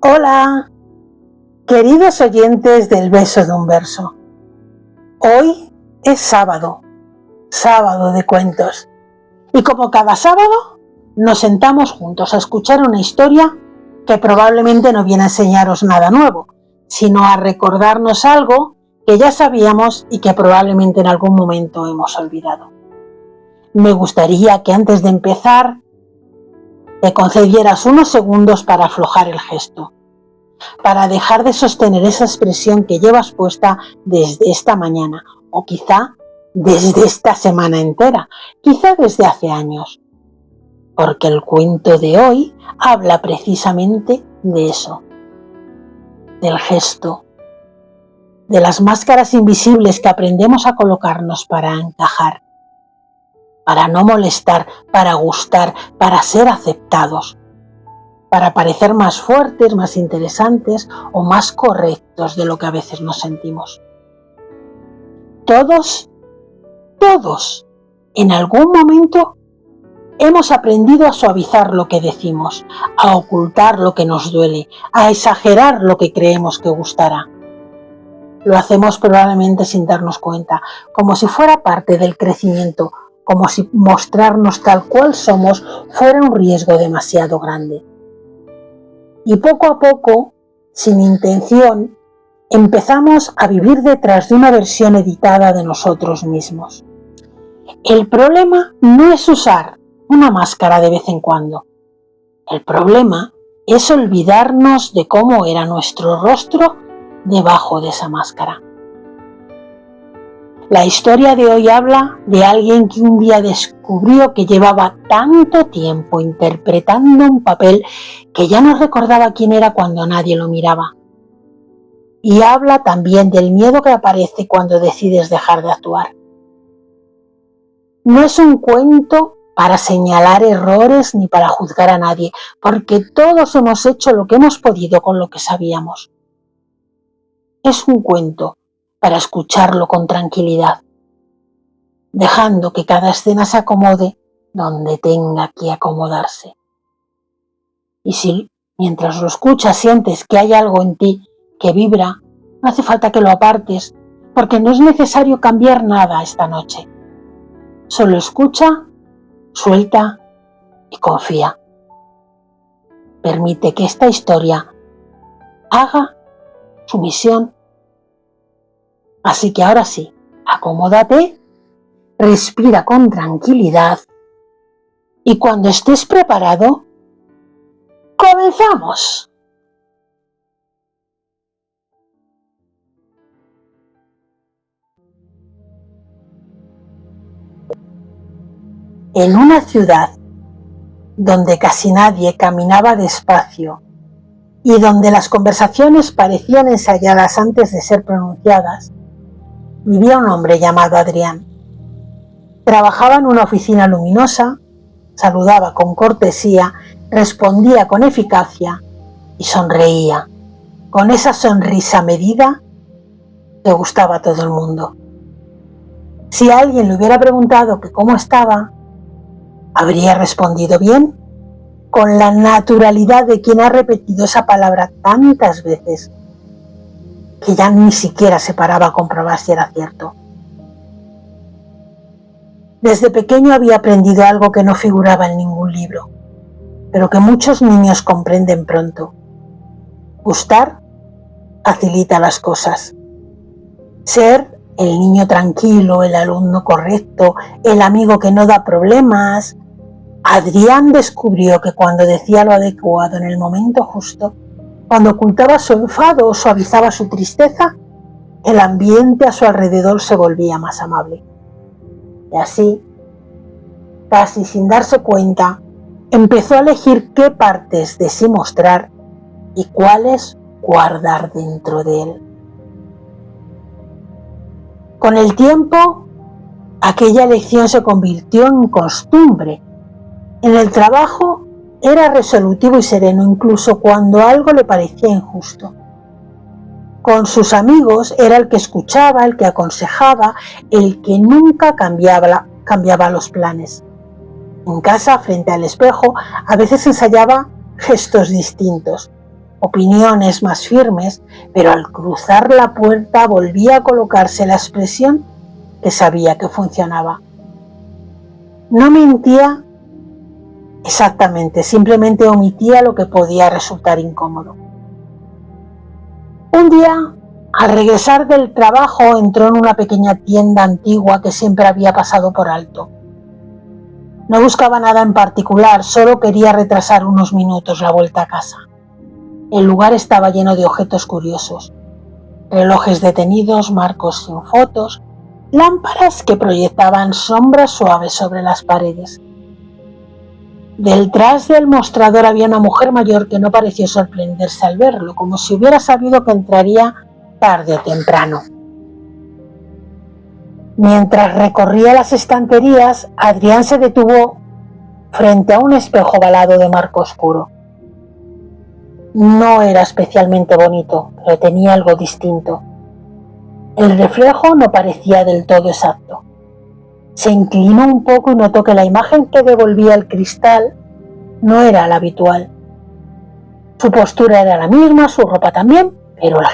Hola, queridos oyentes del Beso de un Verso. Hoy es sábado de cuentos. Y como cada sábado, nos sentamos juntos a escuchar una historia que probablemente no viene a enseñaros nada nuevo, sino a recordarnos algo que ya sabíamos y que probablemente en algún momento hemos olvidado. Me gustaría que antes de empezar te concedieras unos segundos para aflojar el gesto, para dejar de sostener esa expresión que llevas puesta desde esta mañana, o quizá desde esta semana entera, quizá desde hace años. Porque el cuento de hoy habla precisamente de eso, del gesto, de las máscaras invisibles que aprendemos a colocarnos para encajar, para no molestar, para gustar, para ser aceptados, para parecer más fuertes, más interesantes o más correctos de lo que a veces nos sentimos. Todos, en algún momento hemos aprendido a suavizar lo que decimos, a ocultar lo que nos duele, a exagerar lo que creemos que gustará. Lo hacemos probablemente sin darnos cuenta, como si fuera parte del crecimiento, como si mostrarnos tal cual somos fuera un riesgo demasiado grande. Y poco a poco, sin intención, empezamos a vivir detrás de una versión editada de nosotros mismos. El problema no es usar una máscara de vez en cuando. El problema es olvidarnos de cómo era nuestro rostro debajo de esa máscara. La historia de hoy habla de alguien que un día descubrió que llevaba tanto tiempo interpretando un papel que ya no recordaba quién era cuando nadie lo miraba. Y habla también del miedo que aparece cuando decides dejar de actuar. No es un cuento para señalar errores ni para juzgar a nadie, porque todos hemos hecho lo que hemos podido con lo que sabíamos. Es un cuento para escucharlo con tranquilidad, dejando que cada escena se acomode donde tenga que acomodarse. Y si mientras lo escuchas sientes que hay algo en ti que vibra, no hace falta que lo apartes, porque no es necesario cambiar nada esta noche. Solo escucha, suelta y confía. Permite que esta historia haga su misión. Así que ahora sí, acomódate, respira con tranquilidad y cuando estés preparado, ¡comenzamos! En una ciudad donde casi nadie caminaba despacio y donde las conversaciones parecían ensayadas antes de ser pronunciadas, vivía un hombre llamado Adrián. Trabajaba en una oficina luminosa, saludaba con cortesía, respondía con eficacia y sonreía. Con esa sonrisa medida le gustaba a todo el mundo. Si alguien le hubiera preguntado que cómo estaba, habría respondido bien, con la naturalidad de quien ha repetido esa palabra tantas veces que ya ni siquiera se paraba a comprobar si era cierto. Desde pequeño había aprendido algo que no figuraba en ningún libro, pero que muchos niños comprenden pronto. Gustar facilita las cosas. Ser el niño tranquilo, el alumno correcto, el amigo que no da problemas. Adrián descubrió que cuando decía lo adecuado en el momento justo, cuando ocultaba su enfado o suavizaba su tristeza, el ambiente a su alrededor se volvía más amable. Y así, casi sin darse cuenta, empezó a elegir qué partes de sí mostrar y cuáles guardar dentro de él. Con el tiempo, aquella elección se convirtió en costumbre. En el trabajo era resolutivo y sereno, incluso cuando algo le parecía injusto. Con sus amigos era el que escuchaba, el que aconsejaba, el que nunca cambiaba los planes. En casa, frente al espejo, a veces ensayaba gestos distintos, opiniones más firmes, pero al cruzar la puerta volvía a colocarse la expresión que sabía que funcionaba. No mentía exactamente, simplemente omitía lo que podía resultar incómodo. Un día, al regresar del trabajo, entró en una pequeña tienda antigua que siempre había pasado por alto. No buscaba nada en particular, solo quería retrasar unos minutos la vuelta a casa. El lugar estaba lleno de objetos curiosos: relojes detenidos, marcos sin fotos, lámparas que proyectaban sombras suaves sobre las paredes. Detrás del mostrador había una mujer mayor que no pareció sorprenderse al verlo, como si hubiera sabido que entraría tarde o temprano. Mientras recorría las estanterías, Adrián se detuvo frente a un espejo ovalado de marco oscuro. No era especialmente bonito, pero tenía algo distinto. El reflejo no parecía del todo exacto. Se inclinó un poco y notó que la imagen que devolvía el cristal no era la habitual. Su postura era la misma, su ropa también, pero el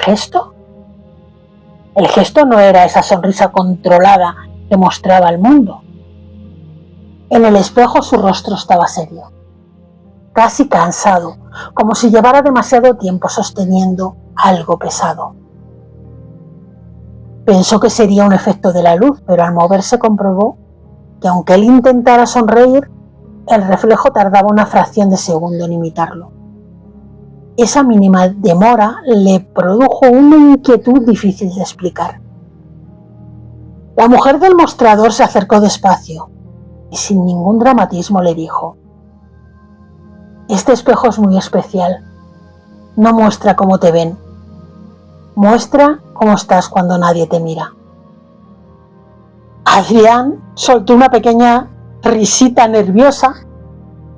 gesto no era esa sonrisa controlada que mostraba al mundo. En el espejo su rostro estaba serio, casi cansado, como si llevara demasiado tiempo sosteniendo algo pesado. Pensó que sería un efecto de la luz, pero al moverse comprobó que aunque él intentara sonreír, el reflejo tardaba una fracción de segundo en imitarlo. Esa mínima demora le produjo una inquietud difícil de explicar. La mujer del mostrador se acercó despacio y sin ningún dramatismo le dijo: «Este espejo es muy especial. No muestra cómo te ven. Muestra cómo estás cuando nadie te mira». Adrián soltó una pequeña risita nerviosa.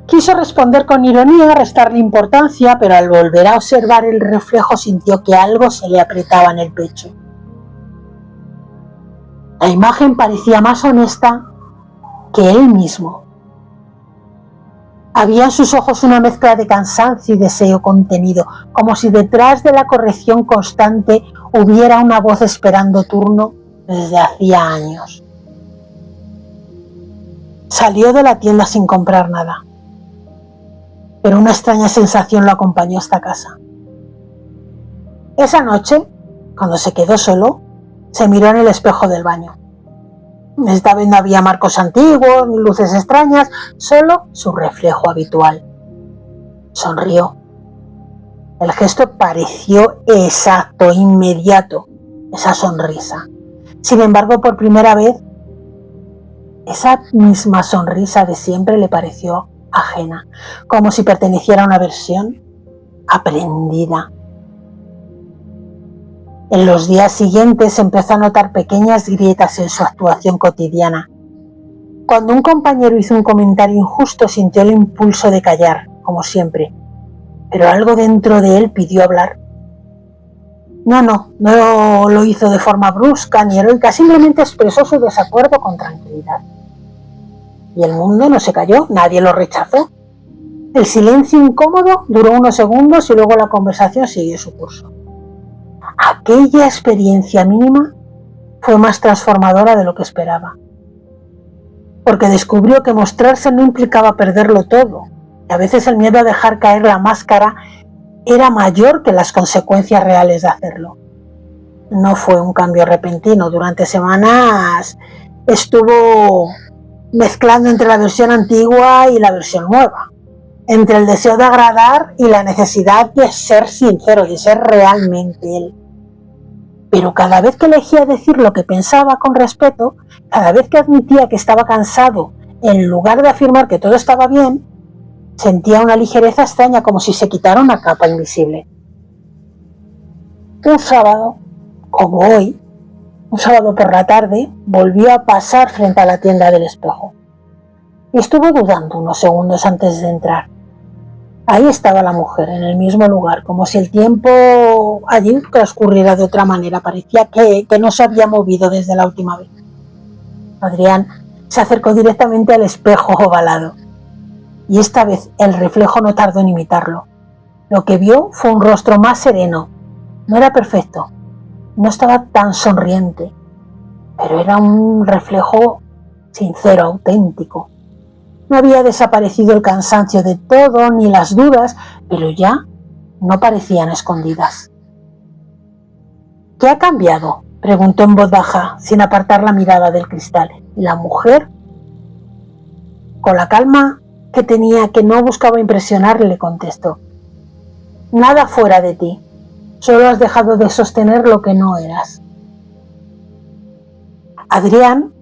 Quiso responder con ironía, restarle importancia, pero al volver a observar el reflejo sintió que algo se le apretaba en el pecho. La imagen parecía más honesta que él mismo. Había en sus ojos una mezcla de cansancio y deseo contenido, como si detrás de la corrección constante hubiera una voz esperando turno desde hacía años. Salió de la tienda sin comprar nada, pero una extraña sensación lo acompañó hasta casa. Esa noche, cuando se quedó solo, se miró en el espejo del baño. Esta vez no había marcos antiguos ni luces extrañas, solo su reflejo habitual. Sonrió. El gesto pareció exacto, inmediato, esa sonrisa. Sin embargo, por primera vez, esa misma sonrisa de siempre le pareció ajena, como si perteneciera a una versión aprendida. En los días siguientes empezó a notar pequeñas grietas en su actuación cotidiana. Cuando un compañero hizo un comentario injusto, sintió el impulso de callar, como siempre, pero algo dentro de él pidió hablar. No lo hizo de forma brusca ni heroica, simplemente expresó su desacuerdo con tranquilidad. Y el mundo no se cayó, nadie lo rechazó. El silencio incómodo duró unos segundos y luego la conversación siguió su curso. Aquella experiencia mínima fue más transformadora de lo que esperaba, porque descubrió que mostrarse no implicaba perderlo todo, y a veces el miedo a dejar caer la máscara era mayor que las consecuencias reales de hacerlo. No fue un cambio repentino. Durante semanas estuvo mezclando entre la versión antigua y la versión nueva, entre el deseo de agradar y la necesidad de ser sincero, de ser realmente él. Pero cada vez que elegía decir lo que pensaba con respeto, cada vez que admitía que estaba cansado, en lugar de afirmar que todo estaba bien, sentía una ligereza extraña, como si se quitara una capa invisible. Un sábado, como hoy, un sábado por la tarde, volvió a pasar frente a la tienda del espejo. Y estuvo dudando unos segundos antes de entrar. Ahí estaba la mujer, en el mismo lugar, como si el tiempo allí transcurriera de otra manera. Parecía que no se había movido desde la última vez. Adrián se acercó directamente al espejo ovalado, y esta vez el reflejo no tardó en imitarlo. Lo que vio fue un rostro más sereno. No era perfecto, no estaba tan sonriente, pero era un reflejo sincero, auténtico. No había desaparecido el cansancio de todo ni las dudas, pero ya no parecían escondidas. ¿Qué ha cambiado?, preguntó en voz baja, sin apartar la mirada del cristal. Y la mujer, con la calma que tenía, que no buscaba impresionarle, le contestó: nada fuera de ti, solo has dejado de sostener lo que no eras. Adrián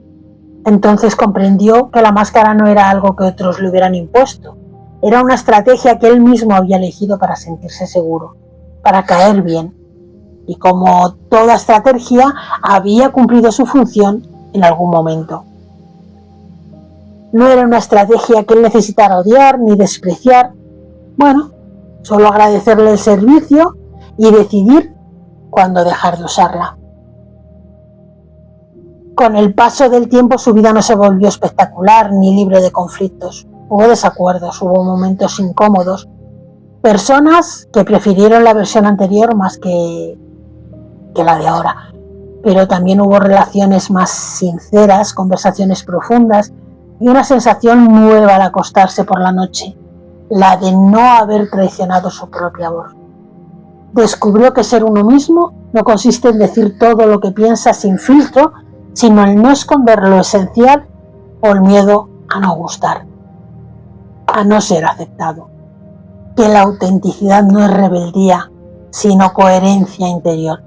entonces comprendió que la máscara no era algo que otros le hubieran impuesto, era una estrategia que él mismo había elegido para sentirse seguro, para caer bien, y como toda estrategia había cumplido su función en algún momento. No era una estrategia que él necesitara odiar ni despreciar, bueno, solo agradecerle el servicio y decidir cuándo dejar de usarla. Con el paso del tiempo su vida no se volvió espectacular ni libre de conflictos. Hubo desacuerdos, hubo momentos incómodos, personas que prefirieron la versión anterior más que la de ahora, pero también hubo relaciones más sinceras, conversaciones profundas y una sensación nueva al acostarse por la noche, la de no haber traicionado su propia voz. Descubrió que ser uno mismo no consiste en decir todo lo que piensa sin filtro, sino en no esconder lo esencial o el miedo a no gustar, a no ser aceptado. Que la autenticidad no es rebeldía, sino coherencia interior.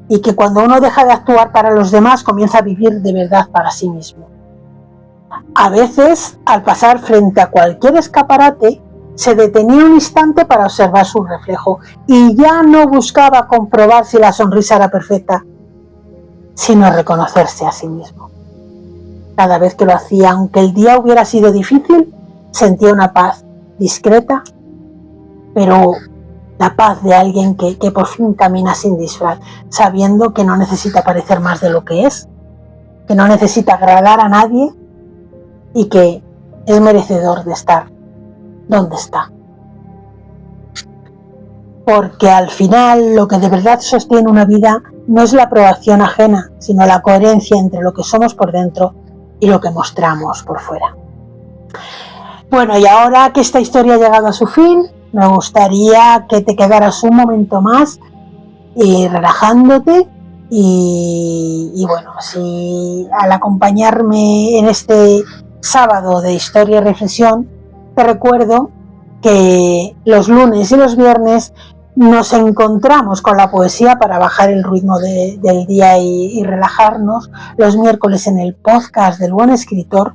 Y que cuando uno deja de actuar para los demás, comienza a vivir de verdad para sí mismo. A veces, al pasar frente a cualquier escaparate, se detenía un instante para observar su reflejo y ya no buscaba comprobar si la sonrisa era perfecta, sino reconocerse a sí mismo. Cada vez que lo hacía, aunque el día hubiera sido difícil, sentía una paz discreta, pero la paz de alguien que por fin camina sin disfraz, sabiendo que no necesita parecer más de lo que es, que no necesita agradar a nadie y que es merecedor de estar donde está. Porque al final lo que de verdad sostiene una vida no es la aprobación ajena, sino la coherencia entre lo que somos por dentro y lo que mostramos por fuera. Bueno, y ahora que esta historia ha llegado a su fin, me gustaría que te quedaras un momento más relajándote y bueno, si al acompañarme en este sábado de historia y reflexión, te recuerdo que los lunes y los viernes nos encontramos con la poesía para bajar el ritmo del día y relajarnos. Los miércoles en el podcast del Buen Escritor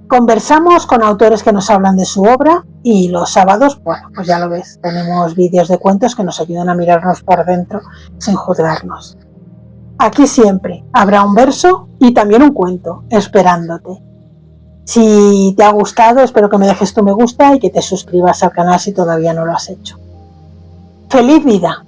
conversamos con autores que nos hablan de su obra y los sábados, bueno, pues ya lo ves, tenemos vídeos de cuentos que nos ayudan a mirarnos por dentro sin juzgarnos. Aquí siempre habrá un verso y también un cuento esperándote. Si te ha gustado, espero que me dejes tu me gusta y que te suscribas al canal si todavía no lo has hecho. ¡Feliz vida!